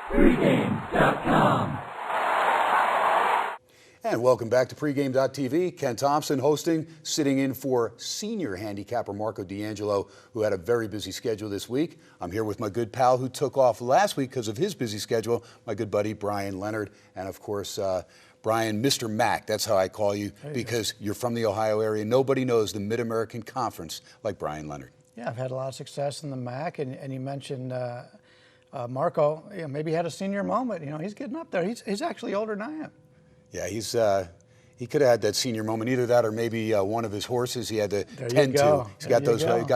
Pregame.com. And welcome back to Pregame.tv. Ken Thomson hosting, sitting in for senior handicapper Marco D'Angelo, who had a very busy schedule this week. I'm here with my good pal who took off last week because of his busy schedule, my good buddy Bryan Leonard, and of course, Bryan, Mr. Mac, that's how I call you, because you're from the Ohio area. Nobody knows the Mid-American Conference like Bryan Leonard. Yeah, I've had a lot of success in the MAC, and you mentioned Marco. You know, maybe he had a senior moment. You know, he's getting up there. He's actually older than I am. Yeah, he could have had that senior moment, either that or maybe one of his horses he had to tend to. He's got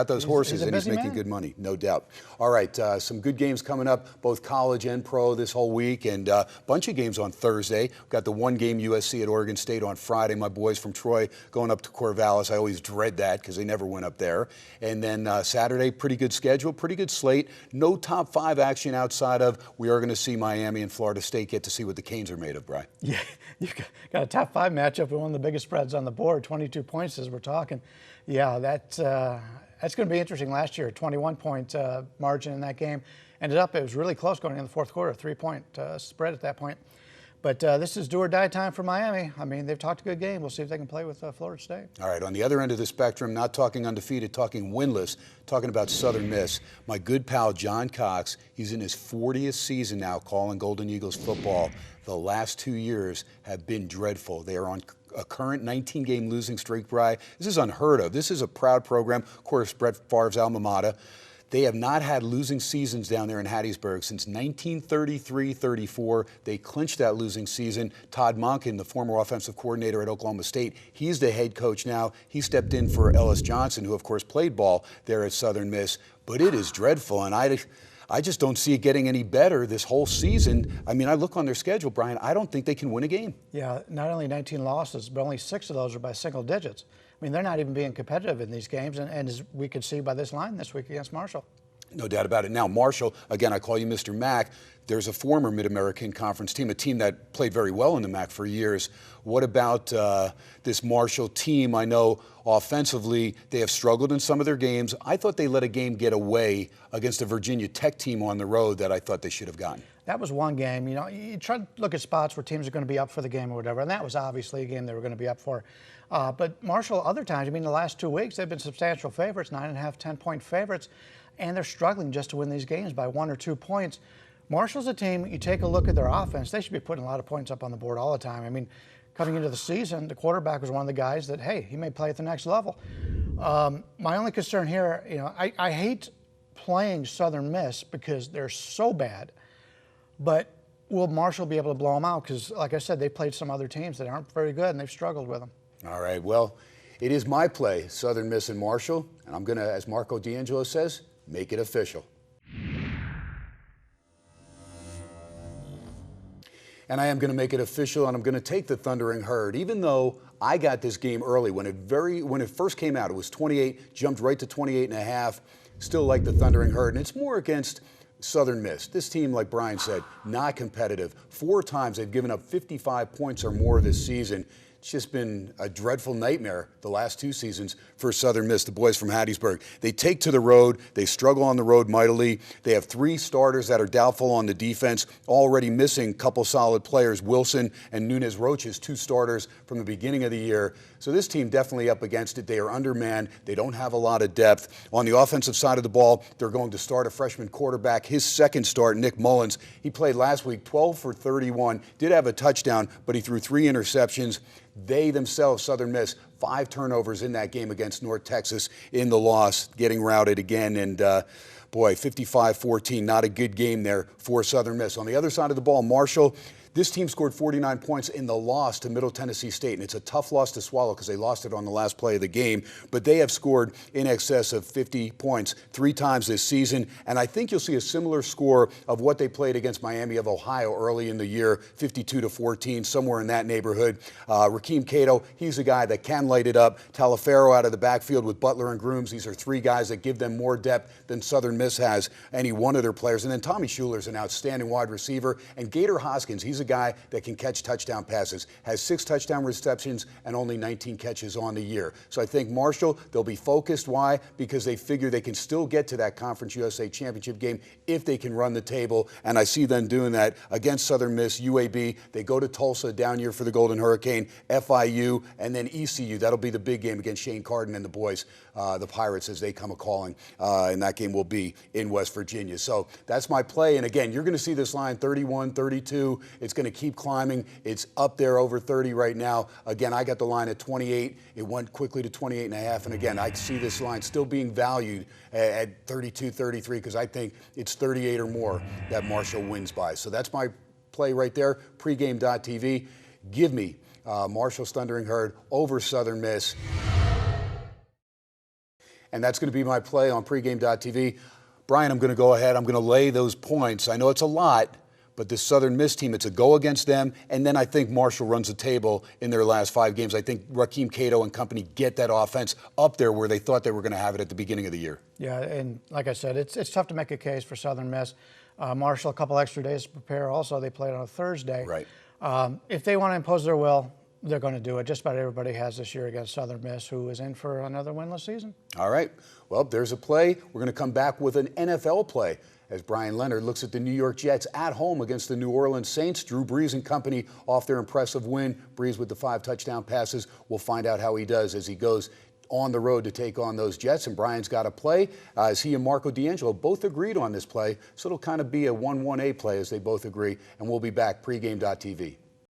those horses, and he's making good money, no doubt. All right, some good games coming up, both college and pro this whole week, and a bunch of games on Thursday. We've got the one-game USC at Oregon State on Friday. My boys from Troy going up to Corvallis. I always dread that because they never went up there. And then Saturday, pretty good schedule, pretty good slate. No top 5 action outside of we are going to see Miami and Florida State get to see what the Canes are made of, Bryan. Yeah, you've got a top 5 matchup with one of the biggest spreads on the board, 22 points as we're talking. Yeah, that's going to be interesting. Last year, 21-point margin in that game. It was really close going in the fourth quarter, 3-point spread at that point. But this is do or die time for Miami. I mean, they've talked a good game. We'll see if they can play with Florida State. All right, on the other end of the spectrum, not talking undefeated, talking winless, talking about Southern Miss, my good pal John Cox, he's in his 40th season now calling Golden Eagles football. The last 2 years have been dreadful. They are on a current 19-game losing streak, Bryan. This is unheard of. This is a proud program. Of course, Brett Favre's alma mater. They have not had losing seasons down there in Hattiesburg since 1933-34. They clinched that losing season. Todd Monken, the former offensive coordinator at Oklahoma State, he's the head coach now. He stepped in for Ellis Johnson, who, of course, played ball there at Southern Miss. But it is dreadful, and I just don't see it getting any better this whole season. I mean, I look on their schedule, Bryan, I don't think they can win a game. Yeah, not only 19 losses, but only 6 of those are by single digits. I mean, they're not even being competitive in these games, and as we could see by this line this week against Marshall. No doubt about it. Now, Marshall, again, I call you Mr. Mac. There's a former Mid-American Conference team, a team that played very well in the MAC for years. What about this Marshall team? I know offensively they have struggled in some of their games. I thought they let a game get away against a Virginia Tech team on the road that I thought they should have gotten. That was one game. You know, you try to look at spots where teams are going to be up for the game or whatever, and that was obviously a game they were going to be up for. But Marshall, other times, I mean, the last 2 weeks, they've been substantial favorites, 9.5, 10-point favorites, and they're struggling just to win these games by 1 or 2 points. Marshall's a team, you take a look at their offense, they should be putting a lot of points up on the board all the time. I mean, coming into the season, the quarterback was one of the guys that, hey, he may play at the next level. My only concern here, you know, I hate playing Southern Miss because they're so bad, but will Marshall be able to blow them out? Because, like I said, they played some other teams that aren't very good, and they've struggled with them. All right, well, it is my play, Southern Miss and Marshall, and I'm going to, as Marco D'Angelo says, make it official. And I am going to make it official, and I'm going to take the Thundering Herd, even though I got this game early. When it first came out, it was 28, jumped right to 28.5. Still like the Thundering Herd, and it's more against Southern Miss. This team, like Bryan said, not competitive. 4 times they've given up 55 points or more this season. It's just been a dreadful nightmare the last 2 seasons for Southern Miss, the boys from Hattiesburg. They take to the road. They struggle on the road mightily. They have 3 starters that are doubtful on the defense, already missing a couple solid players, Wilson and Nunez Roches, 2 starters from the beginning of the year. So this team definitely up against it. They are undermanned. They don't have a lot of depth. On the offensive side of the ball, they're going to start a freshman quarterback. His second start, Nick Mullins, he played last week 12 for 31, did have a touchdown, but he threw 3 interceptions. They themselves, Southern Miss, 5 turnovers in that game against North Texas in the loss, getting routed again. And boy, 55-14, not a good game there for Southern Miss. On the other side of the ball, Marshall, this team scored 49 points in the loss to Middle Tennessee State, and it's a tough loss to swallow because they lost it on the last play of the game, but they have scored in excess of 50 points 3 times this season, and I think you'll see a similar score of what they played against Miami of Ohio early in the year, 52-14, somewhere in that neighborhood. Rakeem Cato, he's a guy that can light it up. Talafero out of the backfield with Butler and Grooms. These are 3 guys that give them more depth than Southern Miss has, any one of their players. And then Tommy Schuler's an outstanding wide receiver, and Gator Hoskins, he's a guy that can catch touchdown passes. Has 6 touchdown receptions and only 19 catches on the year. So I think Marshall, they'll be focused. Why? Because they figure they can still get to that Conference USA Championship game if they can run the table. And I see them doing that against Southern Miss, UAB. They go to Tulsa down here for the Golden Hurricane, FIU, and then ECU. That'll be the big game against Shane Carden and the boys, the Pirates, as they come a-calling. And that game will be in West Virginia. So that's my play. And again, you're going to see this line 31, 32. It's going to keep climbing. It's up there over 30 right now. Again, I got the line at 28. It went quickly to 28.5. And again, I see this line still being valued at 32, 33, because I think it's 38 or more that Marshall wins by. So that's my play right there. Pregame.tv. Give me Marshall's Thundering Herd over Southern Miss. And that's going to be my play on Pregame.tv. Brian, I'm going to go ahead. I'm going to lay those points. I know it's a lot, but this Southern Miss team, it's a go against them. And then I think Marshall runs the table in their last 5 games. I think Rakeem Cato and company get that offense up there where they thought they were going to have it at the beginning of the year. Yeah, and like I said, it's tough to make a case for Southern Miss. Marshall, a couple extra days to prepare. Also, they played on a Thursday. Right. If they want to impose their will, they're going to do it. Just about everybody has this year against Southern Miss, who is in for another winless season. All right. Well, there's a play. We're going to come back with an NFL play as Bryan Leonard looks at the New York Jets at home against the New Orleans Saints. Drew Brees and company off their impressive win. Brees with the 5 touchdown passes. We'll find out how he does as he goes on the road to take on those Jets. And Brian's got a play as he and Marco D'Angelo both agreed on this play. So it'll kind of be a 1-1A play as they both agree. And we'll be back. Pregame.tv.